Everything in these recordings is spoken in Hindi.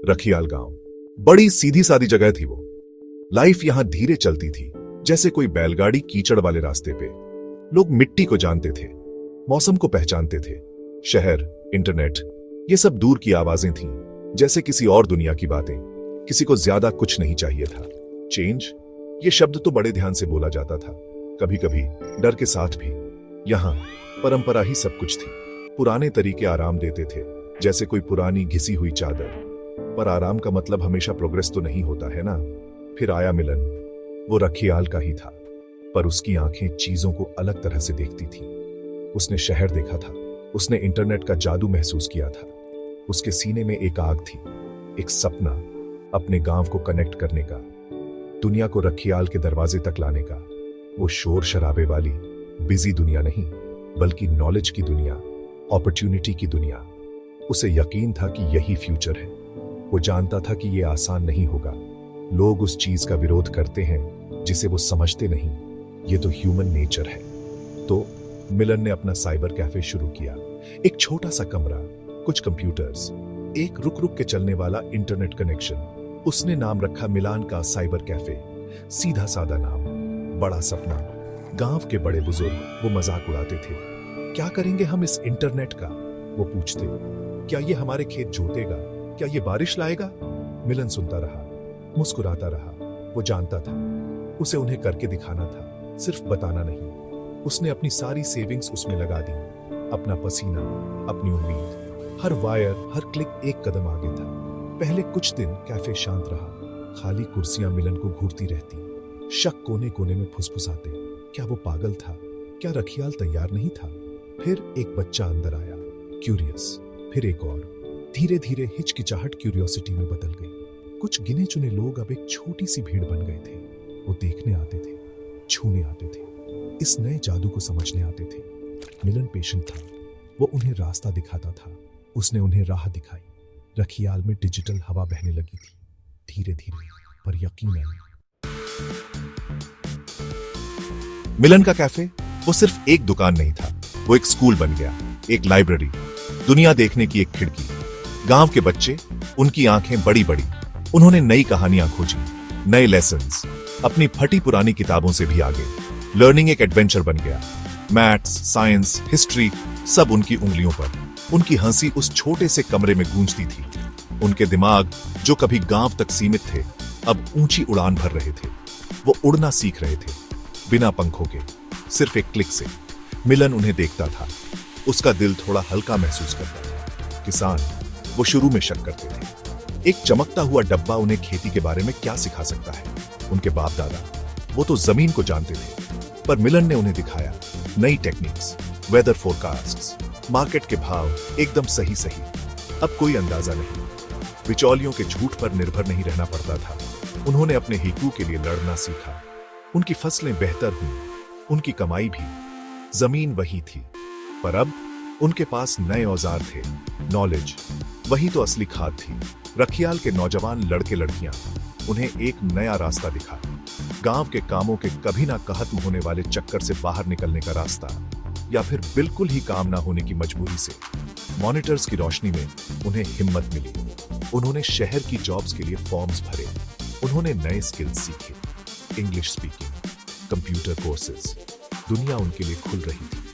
रखियाल गांव बड़ी सीधी सादी जगह थी वो। लाइफ यहां धीरे चलती थी, जैसे कोई बैलगाड़ी कीचड़ वाले रास्ते पे। लोग मिट्टी को जानते थे, मौसम को पहचानते थे। शहर, इंटरनेट, ये सब दूर की आवाजें थीं, जैसे किसी और दुनिया की बातें। किसी को ज्यादा कुछ नहीं चाहिए था। चेंज, ये शब्द तो बड़े ध्यान से बोला जाता था, कभी कभी डर के साथ भी। यहां परंपरा ही सब कुछ थी। पुराने तरीके आराम देते थे, जैसे कोई पुरानी घिसी हुई चादर। पर आराम का मतलब हमेशा प्रोग्रेस तो नहीं होता है ना। फिर आया मिलन। वो रखियाल का ही था, पर उसकी आंखें चीजों को अलग तरह से देखती थी। उसने शहर देखा था, उसने इंटरनेट का जादू महसूस किया था। उसके सीने में एक आग थी, एक सपना, अपने गांव को कनेक्ट करने का, दुनिया को रखियाल के दरवाजे तक लाने का। वो शोर शराबे वाली बिजी दुनिया नहीं, बल्कि नॉलेज की दुनिया, अपॉर्चुनिटी की दुनिया। उसे यकीन था कि यही फ्यूचर है। वो जानता था कि यह आसान नहीं होगा। लोग उस चीज का विरोध करते हैं जिसे वो समझते नहीं। ये तो ह्यूमन नेचर है। तो मिलन ने अपना साइबर कैफे शुरू किया। एक छोटा सा कमरा, कुछ कंप्यूटर्स, एक रुक रुक के चलने वाला इंटरनेट कनेक्शन। उसने नाम रखा मिलान का साइबर कैफे। सीधा सादा नाम, बड़ा सपना। गांव के बड़े बुजुर्ग वो मजाक उड़ाते थे। क्या करेंगे हम इस इंटरनेट का? वो पूछते। क्या ये हमारे खेत जोतेगा? क्या ये बारिश लाएगा? मिलन सुनता रहा, मुस्कुराता रहा। वो जानता था उसे उन्हें करके दिखाना था, सिर्फ बताना नहीं। उसने अपनी सारी सेविंग्स उसमें लगा दी, अपना पसीना, अपनी उम्मीद। हर वायर, हर क्लिक एक कदम आगे था। पहले कुछ दिन कैफे शांत रहा। खाली कुर्सियां मिलन को घूरती रहती। शक कोने कोने में फुसफुसाते। क्या वो पागल था? क्या रखियाल तैयार नहीं था? फिर एक बच्चा अंदर आया, क्यूरियस। फिर एक और। धीरे धीरे हिचकिचाहट क्यूरियोसिटी में बदल गई। कुछ गिने चुने लोग अब एक छोटी सी भीड़ बन गए थे। वो देखने आते थे, छूने आते थे, इस नए जादू को समझने आते थे। मिलन पेशेंट था। वो उन्हें रास्ता दिखाता था। उसने उन्हें राह दिखाई। रखियाल में डिजिटल हवा बहने लगी थी, धीरे धीरे, पर यकीनन। मिलन का कैफे वो सिर्फ एक दुकान नहीं था, वो एक स्कूल बन गया, एक लाइब्रेरी, दुनिया देखने की एक खिड़की। गांव के बच्चे, उनकी आंखें बड़ी बड़ी। उन्होंने नई कहानियां खोजी, नए लेसन्स, अपनी फटी पुरानी किताबों से भी आगे। लर्निंग एक एडवेंचर बन गया। मैथ्स, साइंस, हिस्ट्री, सब उनकी उंगलियों पर। उनकी हंसी उस छोटे से कमरे में गूंजती थी। उनके दिमाग, जो कभी गांव तक सीमित थे, अब ऊंची उड़ान भर रहे थे। वो उड़ना सीख रहे थे, बिना पंखों के, सिर्फ एक क्लिक से। मिलन उन्हें देखता था, उसका दिल थोड़ा हल्का महसूस करता था। किसान, वो शुरू में शक करते थे। एक चमकता हुआ डब्बा उन्हें खेती के बारे में क्या सिखा सकता है? उनके बाप दादा, वो तो जमीन को जानते थे। पर मिलन ने उन्हें दिखाया नई टेक्निक्स, वेदर फोरकास्ट्स, मार्केट के भाव, एकदम सही सही। अब कोई अंदाजा नहीं, बिचौलियों के झूठ पर निर्भर नहीं रहना पड़ता था। उन्होंने अपने हिकू के लिए लड़ना सीखा। उनकी फसलें बेहतर हुई, उनकी कमाई भी। जमीन वही थी, पर अब उनके पास नए औजार थे, नॉलेज। वही तो असली खाद थी। रखियाल के नौजवान लड़के लड़कियां, उन्हें एक नया रास्ता दिखा। गांव के कामों के कभी ना खत्म होने वाले चक्कर से बाहर निकलने का रास्ता, या फिर बिल्कुल ही काम ना होने की मजबूरी से। मॉनिटर्स की रोशनी में उन्हें हिम्मत मिली। उन्होंने शहर की जॉब्स के लिए फॉर्म्स भरे। उन्होंने नए स्किल्स सीखे, इंग्लिश स्पीकिंग, कंप्यूटर कोर्सेज। दुनिया उनके लिए खुल रही थी।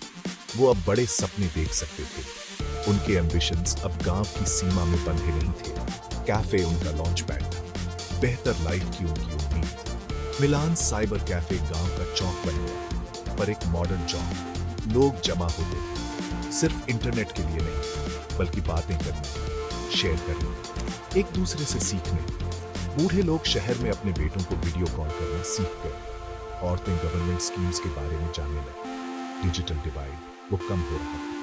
वो अब बड़े सपने देख सकते थे। उनके एम्बिशंस अब गांव की सीमा में बंधे नहीं थे। कैफे उनका लॉन्च पैड था, बेहतर लाइफ की उनकी उम्मीद। मिलान साइबर कैफे गांव का चौक बन गया, पर एक मॉडर्न चौक। लोग जमा होते थे, सिर्फ इंटरनेट के लिए नहीं, बल्कि बातें करने, शेयर करने, एक दूसरे से सीखने। बूढ़े लोग शहर में अपने बेटों को वीडियो कॉल करना सीख गए। औरतें गवर्नमेंट स्कीम्स के बारे में जानने लगी। डिजिटल डिवाइड वो कम हो रहा था।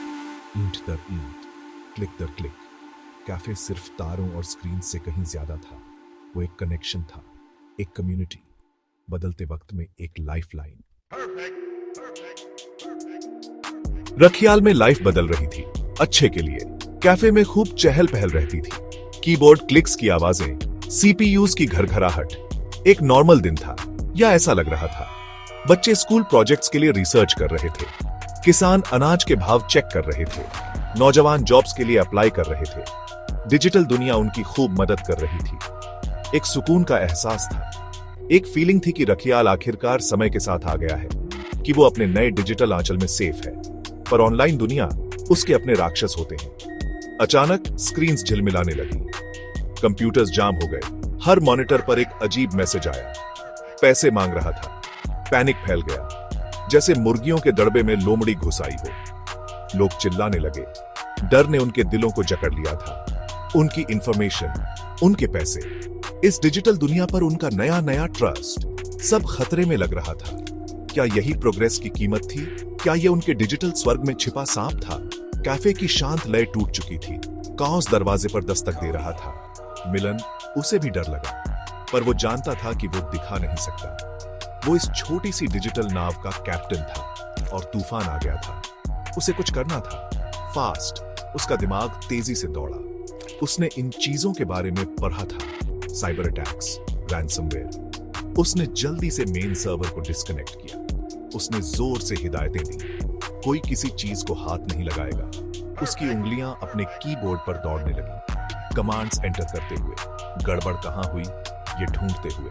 ईंट दर ईंट, क्लिक दर क्लिक। कैफे सिर्फ तारों और स्क्रीन से कहीं ज्यादा था। वो एक कनेक्शन था, एक कम्युनिटी, बदलते वक्त में एक लाइफलाइन। रखियाल में लाइफ बदल रही थी, अच्छे के लिए। कैफे में खूब चहल पहल रहती थी। कीबोर्ड क्लिक्स की आवाजें, सीपीयूज की घरघराहट। एक नॉर्मल दिन था, या ऐसा लग रहा था। बच्चे स्कूल प्रोजेक्ट्स के लिए रिसर्च कर रहे थे। किसान अनाज के भाव चेक कर रहे थे। नौजवान जॉब्स के लिए अप्लाई कर रहे थे। डिजिटल दुनिया उनकी खूब मदद कर रही थी। एक सुकून का एहसास था। एक फीलिंग थी कि रखियाल आखिरकार समय के साथ आ गया है, कि वो अपने नए डिजिटल आंचल में सेफ है। पर ऑनलाइन दुनिया उसके अपने राक्षस होते हैं। अचानक स्क्रीन्स झिलमिलाने लगी, कंप्यूटर्स जाम हो गए। हर मॉनिटर पर एक अजीब मैसेज आया, पैसे मांग रहा था। पैनिक फैल गया, जैसे मुर्गियों के दड़बे में लोमड़ी घुस आई हो। लोग चिल्लाने लगे। डर ने उनके दिलों को जकड़ लिया था। उनकी इंफॉर्मेशन, उनके पैसे, इस डिजिटल दुनिया पर उनका नया नया ट्रस्ट, सब खतरे में लग रहा था। क्या यही प्रोग्रेस की कीमत थी? क्या यह उनके डिजिटल स्वर्ग में छिपा सांप था? कैफे की शांत लय टूट चुकी थी। काओस दरवाजे पर दस्तक दे रहा था। मिलन, उसे भी डर लगा, पर वो जानता था कि वो दिखा नहीं सकता। वो इस छोटी सी डिजिटल नाव का कैप्टन था और तूफान आ गया था। उसे कुछ करना था, फास्ट। उसका दिमाग तेजी से दौड़ा। उसने इन चीजों के बारे में पढ़ा था, साइबर अटैक्स, रैंसमवेयर। उसने जल्दी से मेन सर्वर को डिस्कनेक्ट किया। उसने जोर से हिदायतें दी, कोई किसी चीज को हाथ नहीं लगाएगा। उसकी उंगलियां अपने कीबोर्ड पर दौड़ने लगी, कमांड्स एंटर करते हुए। गड़बड़ कहां हुई ये ढूंढते हुए।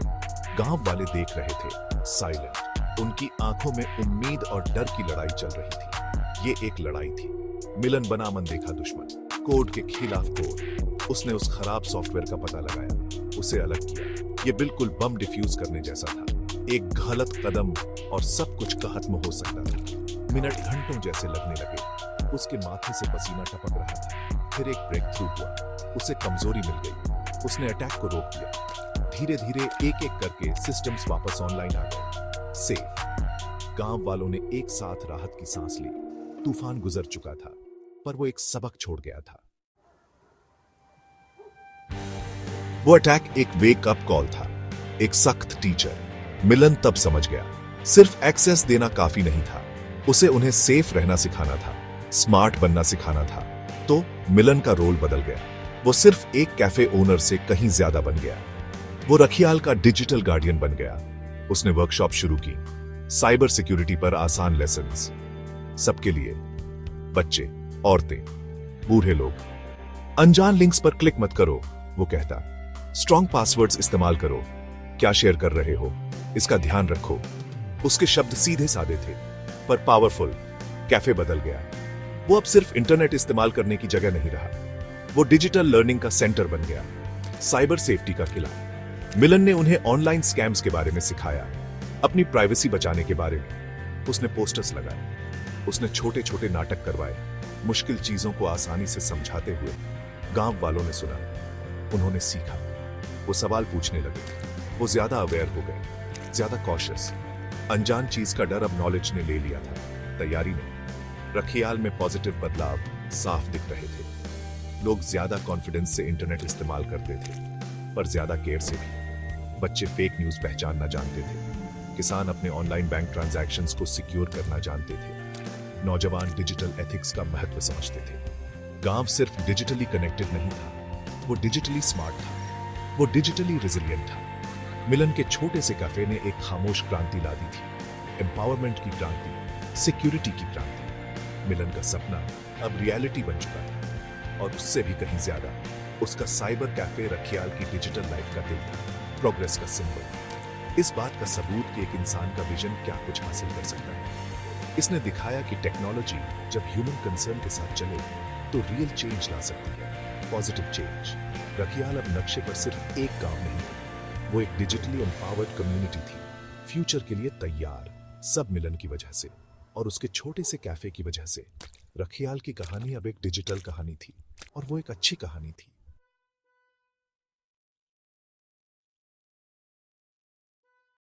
गांव वाले देख रहे थे, साइलेंट। उनकी आंखों में उम्मीद और डर की लड़ाई चल रही थी। ये एक लड़ाई थी। मिलन बना मन देखा दुश्मन, कोड के खिलाफ कोड। उसने उस खराब सॉफ्टवेयर का पता लगाया, उसे अलग किया। ये बिल्कुल बम डिफ्यूज करने जैसा था। एक गलत कदम और सब कुछ खत्म हो सकता था। मिनट घंटों जैसे लगने लगे। उसके माथे से पसीना टपक रहा था। फिर एक ब्रेक थ्रू हुआ। उसे कमजोरी मिल गई। उसने अटैक को रोक दिया। धीरे धीरे एक एक करके सिस्टम्स वापस ऑनलाइन आ गए। सेफ। गांव वालों ने एक साथ राहत की सांस ली। तूफान गुजर चुका था, पर वो एक सबक छोड़ गया था। वो अटैक एक वेक अप कॉल था, एक सख्त टीचर। मिलन तब समझ गया, सिर्फ एक्सेस देना काफी नहीं था। उसे उन्हें सेफ रहना सिखाना था, स्मार्ट बनना सिखाना था। तो मिलन का रोल बदल गया। वो सिर्फ एक कैफे ओनर से कहीं ज्यादा बन गया। वो रखियाल का डिजिटल गार्डियन बन गया। उसने वर्कशॉप शुरू की, साइबर सिक्योरिटी पर आसान लेसन्स, सबके लिए, बच्चे, औरतें, बूढ़े लोग। अनजान लिंक्स पर क्लिक मत करो, वो कहता। स्ट्रॉन्ग पासवर्ड्स इस्तेमाल करो। क्या शेयर कर रहे हो, इसका ध्यान रखो। उसके शब्द सीधे साधे थे, पर पावरफुल। कैफे बदल गया। वो अब सिर्फ इंटरनेट इस्तेमाल करने की जगह नहीं रहा, वो डिजिटल लर्निंग का सेंटर बन गया, साइबर सेफ्टी का किला। मिलन ने उन्हें ऑनलाइन स्कैम्स के बारे में सिखाया, अपनी प्राइवेसी बचाने के बारे में। उसने पोस्टर्स लगाए, उसने छोटे छोटे नाटक करवाए, मुश्किल चीजों को आसानी से समझाते हुए। गांव वालों ने सुना, उन्होंने सीखा। वो सवाल पूछने लगे, वो ज्यादा अवेयर हो गए, ज्यादा कॉशियस। अनजान चीज का डर अब नॉलेज ने ले लिया था, तैयारी ने। रखियाल में पॉजिटिव बदलाव साफ दिख रहे थे। लोग ज्यादा कॉन्फिडेंस से इंटरनेट इस्तेमाल करते थे, पर ज्यादा केयर से भी। बच्चे फेक न्यूज पहचानना जानते थे। किसान अपने ऑनलाइन बैंक ट्रांजैक्शंस को सिक्योर करना जानते थे। नौजवान डिजिटल एथिक्स का महत्व समझते थे। गांव सिर्फ डिजिटली कनेक्टेड नहीं था, वो डिजिटली स्मार्ट था, वो डिजिटली रिजिलियंट था। मिलन के छोटे से कैफे ने एक खामोश क्रांति ला दी थी, एम्पावरमेंट की क्रांति, सिक्योरिटी की क्रांति। मिलन का सपना अब रियलिटी बन चुका था, और उससे भी कहीं ज्यादा उसका साइबर कैफे रखियाल की डिजिटल लाइफ का दिल था, प्रोग्रेस का सिंबल। इस बात का सबूत कि एक इंसान का विजन क्या कुछ हासिल कर सकता है। इसने दिखाया कि टेक्नोलॉजी जब ह्यूमन कंसर्न के साथ चले तो रियल चेंज ला सकती है, पॉजिटिव चेंज। रखियाल अब नक्शे पर सिर्फ एक गांव नहीं है, वो एक डिजिटली एम्पावर्ड कम्युनिटी थी, फ्यूचर के लिए तैयार। सब मिलन की वजह से और उसके छोटे से कैफे की वजह से। रखियाल की कहानी अब एक डिजिटल कहानी थी, और वो एक अच्छी कहानी थी।